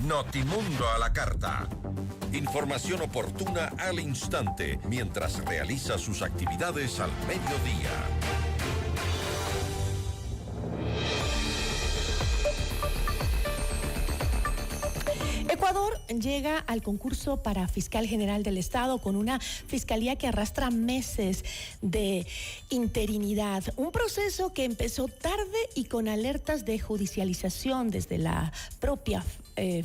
Notimundo a la carta. Información oportuna al instante mientras realiza sus actividades al mediodía. Ecuador llega al concurso para fiscal general del Estado con una fiscalía que arrastra meses de interinidad. Un proceso que empezó tarde y con alertas de judicialización desde la propia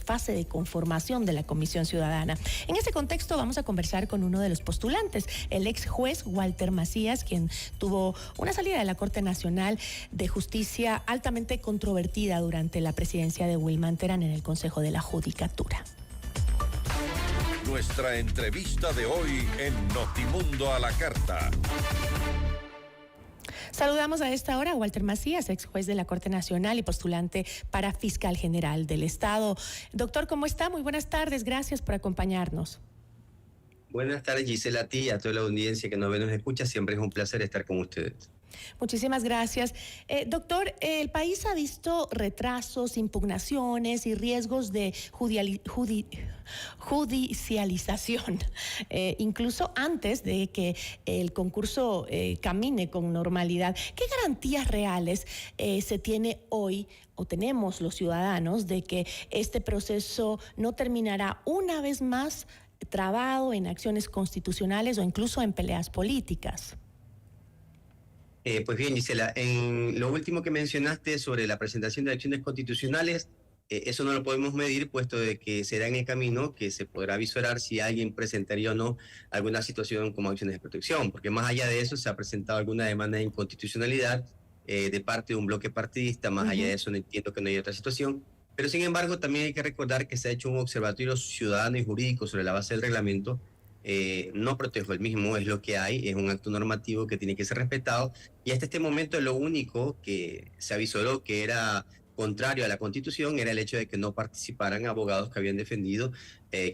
fase de conformación de la Comisión Ciudadana. En este contexto vamos a conversar con uno de los postulantes, el ex juez Walter Macías, quien tuvo una salida de la Corte Nacional de Justicia altamente controvertida durante la presidencia de Wilman Terán en el Consejo de la Judicatura. Nuestra entrevista de hoy en Notimundo a la carta. Saludamos a esta hora a Walter Macías, ex juez de la Corte Nacional y postulante para fiscal general del Estado. Doctor, ¿cómo está? Muy buenas tardes, gracias por acompañarnos. Buenas tardes, Gisela, a ti y a toda la audiencia que nos ve y nos escucha. Siempre es un placer estar con ustedes. Muchísimas gracias. Doctor, el país ha visto retrasos, impugnaciones y riesgos de judicialización, incluso antes de que el concurso camine con normalidad. ¿Qué garantías reales se tiene hoy o tenemos los ciudadanos de que este proceso no terminará una vez más trabado en acciones constitucionales o incluso en peleas políticas? Pues bien, Gisela, en lo último que mencionaste sobre la presentación de acciones constitucionales, eso no lo podemos medir, puesto de que será en el camino que se podrá visorar si alguien presentaría o no alguna situación como acciones de protección, porque más allá de eso se ha presentado alguna demanda de inconstitucionalidad de parte de un bloque partidista. Más allá de eso no entiendo que no haya otra situación, pero sin embargo también hay que recordar que se ha hecho un observatorio ciudadano y jurídico sobre la base del reglamento. No protejo el mismo, es lo que hay, es un acto normativo que tiene que ser respetado, y hasta este momento lo único que se avisoró que era contrario a la Constitución era el hecho de que no participaran abogados que habían defendido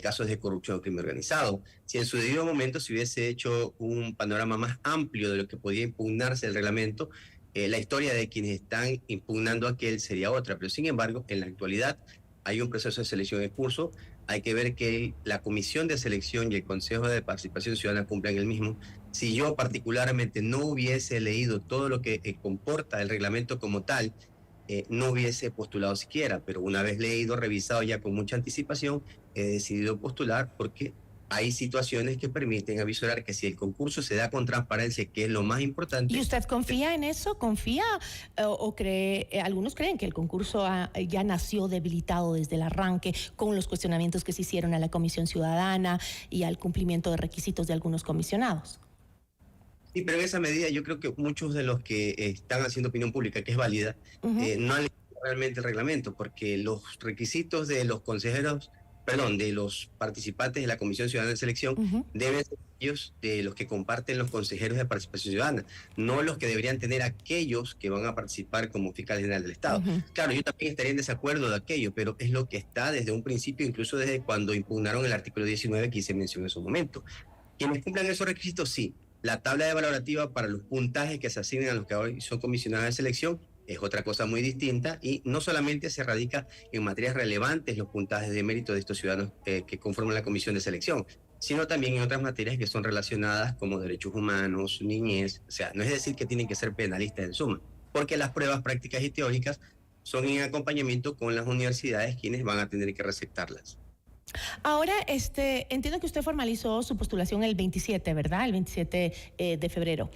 casos de corrupción o crimen organizado. Si en su debido momento se hubiese hecho un panorama más amplio de lo que podía impugnarse el reglamento, la historia de quienes están impugnando aquel sería otra, pero sin embargo en la actualidad hay un proceso de selección en curso. Hay que ver que la Comisión de Selección y el Consejo de Participación Ciudadana cumplan el mismo. Si yo particularmente no hubiese leído todo lo que comporta el reglamento como tal, no hubiese postulado siquiera, pero una vez leído, revisado ya con mucha anticipación, he decidido postular porque hay situaciones que permiten avisorar que si el concurso se da con transparencia, que es lo más importante. ¿Y usted confía en eso? ¿Confía o cree? Algunos creen que el concurso ya nació debilitado desde el arranque con los cuestionamientos que se hicieron a la Comisión Ciudadana y al cumplimiento de requisitos de algunos comisionados. Sí, pero en esa medida yo creo que muchos de los que están haciendo opinión pública, que es válida, no han leído realmente el reglamento, porque los requisitos de los consejeros, de los participantes de la Comisión Ciudadana de Selección deben ser ellos de los que comparten los consejeros de participación ciudadana, no los que deberían tener aquellos que van a participar como fiscal general del Estado. Claro, yo también estaría en desacuerdo de aquello, pero es lo que está desde un principio, incluso desde cuando impugnaron el artículo 19 que se mencionó en su momento. Quienes cumplan esos requisitos, sí. La tabla de valorativa para los puntajes que se asignan a los que hoy son comisionados de selección es otra cosa muy distinta, y no solamente se radica en materias relevantes los puntajes de mérito de estos ciudadanos que conforman la comisión de selección, sino también en otras materias que son relacionadas como derechos humanos, niñez. O sea, no es decir que tienen que ser penalistas en suma, porque las pruebas prácticas y teóricas son en acompañamiento con las universidades quienes van a tener que receptarlas. Ahora, entiendo que usted formalizó su postulación el 27, ¿verdad? El 27 de febrero.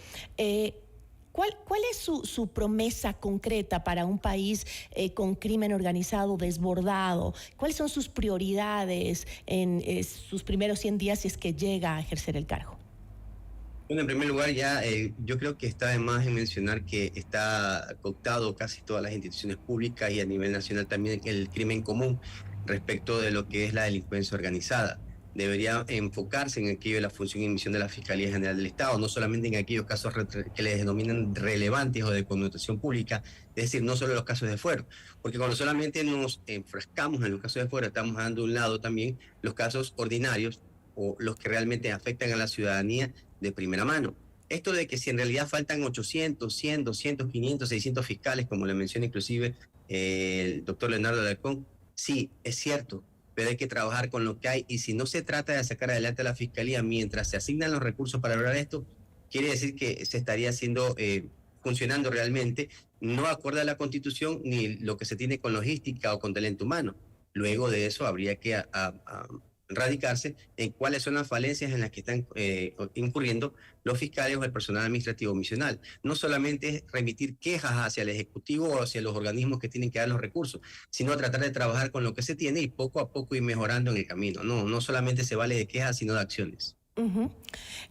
¿Cuál es su promesa concreta para un país con crimen organizado desbordado? ¿Cuáles son sus prioridades en sus primeros 100 días si es que llega a ejercer el cargo? Bueno, en primer lugar, yo creo que está de más en mencionar que está cooptado casi todas las instituciones públicas y a nivel nacional también el crimen común respecto de lo que es la delincuencia organizada. Debería enfocarse en aquello de la función y misión de la Fiscalía General del Estado, no solamente en aquellos casos que les denominan relevantes o de connotación pública, es decir, no solo los casos de fuero, porque cuando solamente nos enfrascamos en los casos de fuero, estamos dejando a un lado también los casos ordinarios o los que realmente afectan a la ciudadanía de primera mano. Esto de que si en realidad faltan 800, 100, 200, 500, 600 fiscales, como le menciona inclusive el doctor Leonardo Alarcón, sí, es cierto, pero hay que trabajar con lo que hay, y si no se trata de sacar adelante a la Fiscalía mientras se asignan los recursos para lograr esto, quiere decir que se estaría haciendo, funcionando realmente, no acorde a la Constitución ni lo que se tiene con logística o con talento humano. Luego de eso habría que radicarse en cuáles son las falencias en las que están incurriendo los fiscales o el personal administrativo misional. No solamente es remitir quejas hacia el Ejecutivo o hacia los organismos que tienen que dar los recursos, sino tratar de trabajar con lo que se tiene y poco a poco ir mejorando en el camino. No solamente se vale de quejas, sino de acciones. Uh-huh.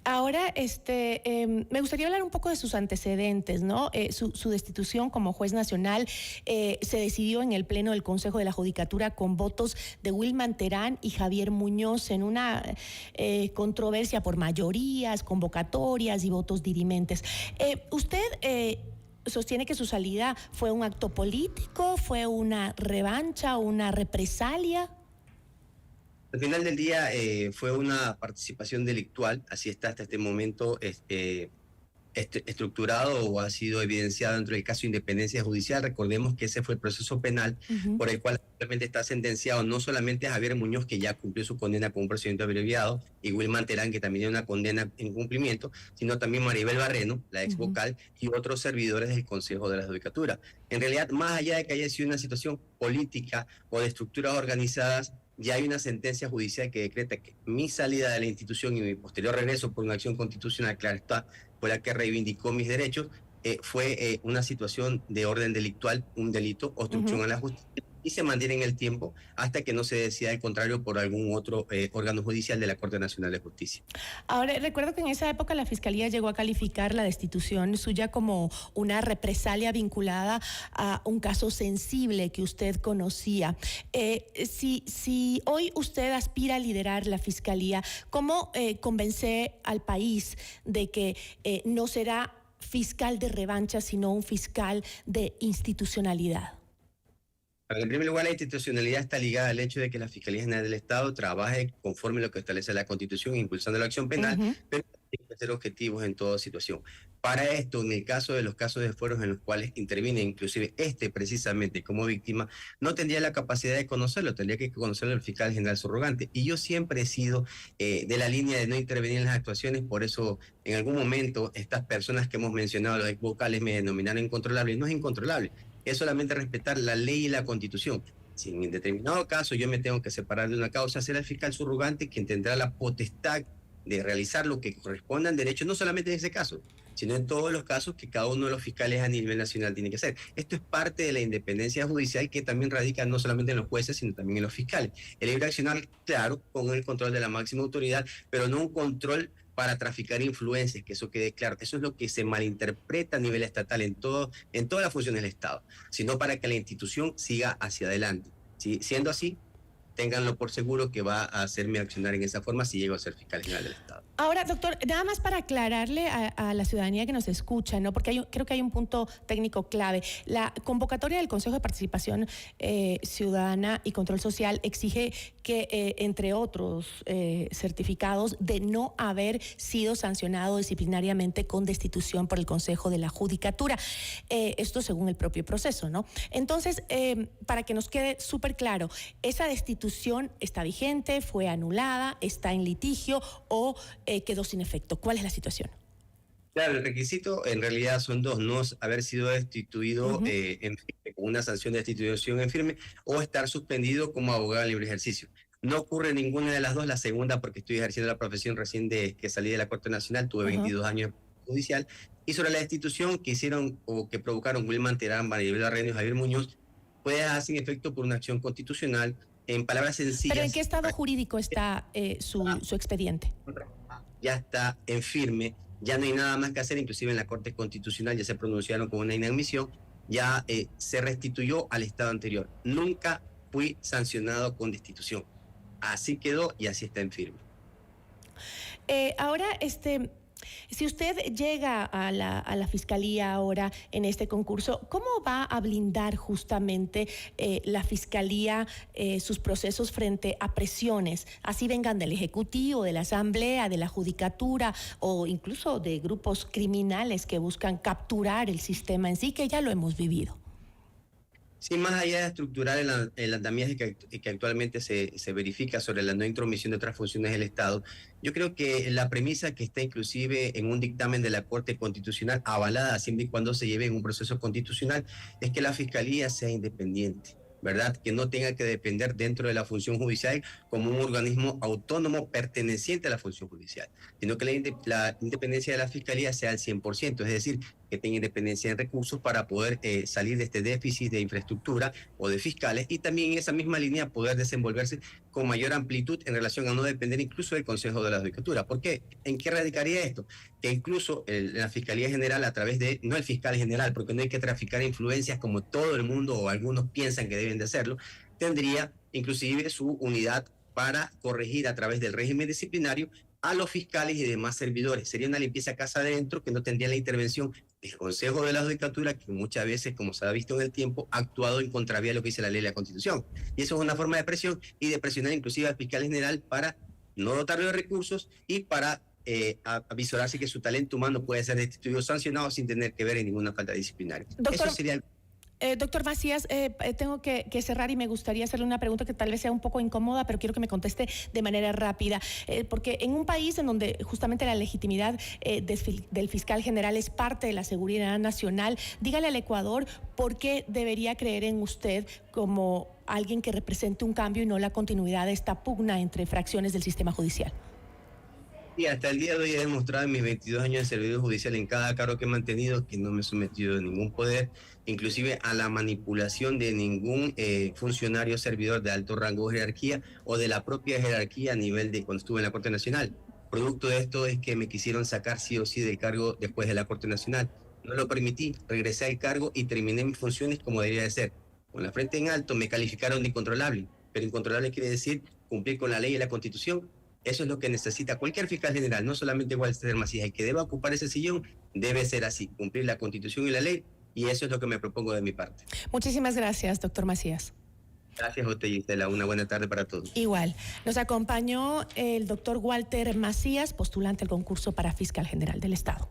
Ahora, me gustaría hablar un poco de sus antecedentes, ¿no? Su destitución como juez nacional se decidió en el Pleno del Consejo de la Judicatura con votos de Wilman Terán y Javier Muñoz en una controversia por mayorías, convocatorias y votos dirimentes. ¿Usted sostiene que su salida fue un acto político, fue una revancha, una represalia? Al final del día fue una participación delictual, así está hasta este momento estructurado o ha sido evidenciado dentro del caso de independencia judicial. Recordemos que ese fue el proceso penal por el cual actualmente está sentenciado no solamente a Javier Muñoz, que ya cumplió su condena con un procedimiento abreviado, y Wilman Terán, que también tiene una condena en cumplimiento, sino también Maribel Barreno, la ex vocal, y otros servidores del Consejo de la Judicatura. En realidad, más allá de que haya sido una situación política o de estructuras organizadas, ya hay una sentencia judicial que decreta que mi salida de la institución y mi posterior regreso por una acción constitucional, claro está, fue la que reivindicó mis derechos, fue una situación de orden delictual, un delito, obstrucción a la justicia, y se mantiene en el tiempo hasta que no se decida el contrario por algún otro órgano judicial de la Corte Nacional de Justicia. Ahora, recuerdo que en esa época la Fiscalía llegó a calificar la destitución suya como una represalia vinculada a un caso sensible que usted conocía. Si hoy usted aspira a liderar la Fiscalía, ¿cómo convence al país de que no será fiscal de revancha, sino un fiscal de institucionalidad? En primer lugar, la institucionalidad está ligada al hecho de que la Fiscalía General del Estado trabaje conforme a lo que establece la Constitución, impulsando la acción penal, pero tiene que ser objetivos en toda situación. Para esto, en el caso de los casos de fueros en los cuales interviene inclusive precisamente como víctima, no tendría la capacidad de conocerlo, tendría que conocerlo el fiscal general subrogante. Y yo siempre he sido de la línea de no intervenir en las actuaciones, por eso en algún momento estas personas que hemos mencionado, los ex vocales, me denominaron incontrolable. No es incontrolable, es solamente respetar la ley y la Constitución. Si en determinado caso yo me tengo que separar de una causa, será el fiscal subrogante quien tendrá la potestad de realizar lo que corresponda al derecho, no solamente en ese caso, sino en todos los casos que cada uno de los fiscales a nivel nacional tiene que hacer. Esto es parte de la independencia judicial que también radica no solamente en los jueces, sino también en los fiscales. El libre accionar, claro, con el control de la máxima autoridad, pero no un control para traficar influencias, que eso quede claro. Eso es lo que se malinterpreta a nivel estatal en todas las funciones del Estado, sino para que la institución siga hacia adelante. ¿Sí? Siendo así, ténganlo por seguro que va a hacerme accionar en esa forma si llego a ser fiscal general del Estado. Ahora, doctor, nada más para aclararle a la ciudadanía que nos escucha, ¿no? Porque creo que hay un punto técnico clave. La convocatoria del Consejo de Participación Ciudadana y Control Social exige que, entre otros certificados, de no haber sido sancionado disciplinariamente con destitución por el Consejo de la Judicatura. Esto según el propio proceso, ¿no? Entonces, para que nos quede súper claro, esa destitución está vigente, fue anulada, está en litigio o quedó sin efecto. ¿Cuál es la situación? Claro, el requisito en realidad son dos: no haber sido destituido en firme, con una sanción de destitución en firme, o estar suspendido como abogado en libre ejercicio. No ocurre ninguna de las dos, la segunda porque estoy ejerciendo la profesión recién de que salí de la Corte Nacional, tuve 22 años judicial, y sobre la destitución que hicieron o que provocaron Wilman Terán, Maribel Barreno y Javier Muñoz, puede dar sin efecto por una acción constitucional. En palabras sencillas. ¿Pero en qué estado jurídico está su expediente? Ya está en firme, ya no hay nada más que hacer, inclusive en la Corte Constitucional ya se pronunciaron con una inadmisión, ya se restituyó al estado anterior. Nunca fui sancionado con destitución. Así quedó y así está en firme. Ahora, si usted llega a la Fiscalía ahora en este concurso, ¿cómo va a blindar justamente la Fiscalía sus procesos frente a presiones, así vengan del Ejecutivo, de la Asamblea, de la Judicatura o incluso de grupos criminales que buscan capturar el sistema en sí, que ya lo hemos vivido? Sí, más allá de estructurar el andamiaje que actualmente se verifica sobre la no intromisión de otras funciones del Estado, yo creo que la premisa que está inclusive en un dictamen de la Corte Constitucional, avalada siempre y cuando se lleve en un proceso constitucional, es que la Fiscalía sea independiente, ¿verdad? Que no tenga que depender dentro de la función judicial como un organismo autónomo perteneciente a la función judicial, sino que la independencia de la Fiscalía sea al 100%, es decir, que tenga independencia en recursos para poder salir de este déficit de infraestructura o de fiscales, y también en esa misma línea poder desenvolverse con mayor amplitud en relación a no depender incluso del Consejo de la Judicatura. ¿Por qué? ¿En qué radicaría esto? Que incluso la Fiscalía General, a través de, no el fiscal general, porque no hay que traficar influencias como todo el mundo o algunos piensan que deben de hacerlo, tendría inclusive su unidad para corregir a través del régimen disciplinario a los fiscales y demás servidores. Sería una limpieza casa adentro que no tendría la intervención del Consejo de la Judicatura, que muchas veces, como se ha visto en el tiempo, ha actuado en contravía de lo que dice la ley y la Constitución. Y eso es una forma de presión y de presionar inclusive al fiscal general para no dotarlo de recursos y para avisorarse que su talento humano puede ser destituido o sancionado sin tener que ver en ninguna falta disciplinaria. Doctor, eso sería el... Doctor Macías, tengo que cerrar y me gustaría hacerle una pregunta que tal vez sea un poco incómoda, pero quiero que me conteste de manera rápida, porque en un país en donde justamente la legitimidad del fiscal general es parte de la seguridad nacional, dígale al Ecuador por qué debería creer en usted como alguien que represente un cambio y no la continuidad de esta pugna entre fracciones del sistema judicial. Y hasta el día de hoy he demostrado en mis 22 años de servicio judicial en cada cargo que he mantenido que no me he sometido a ningún poder, inclusive a la manipulación de ningún funcionario servidor de alto rango de jerarquía o de la propia jerarquía a nivel de cuando estuve en la Corte Nacional. Producto de esto es que me quisieron sacar sí o sí del cargo después de la Corte Nacional. No lo permití, regresé al cargo y terminé mis funciones como debería de ser. Con la frente en alto me calificaron de incontrolable, pero incontrolable quiere decir cumplir con la ley y la Constitución. Eso es lo que necesita cualquier fiscal general, no solamente Walter Macías. El que deba ocupar ese sillón debe ser así, cumplir la Constitución y la ley, y eso es lo que me propongo de mi parte. Muchísimas gracias, doctor Macías. Gracias a usted, Gisela. Una buena tarde para todos. Igual. Nos acompañó el doctor Walter Macías, postulante al concurso para fiscal general del Estado.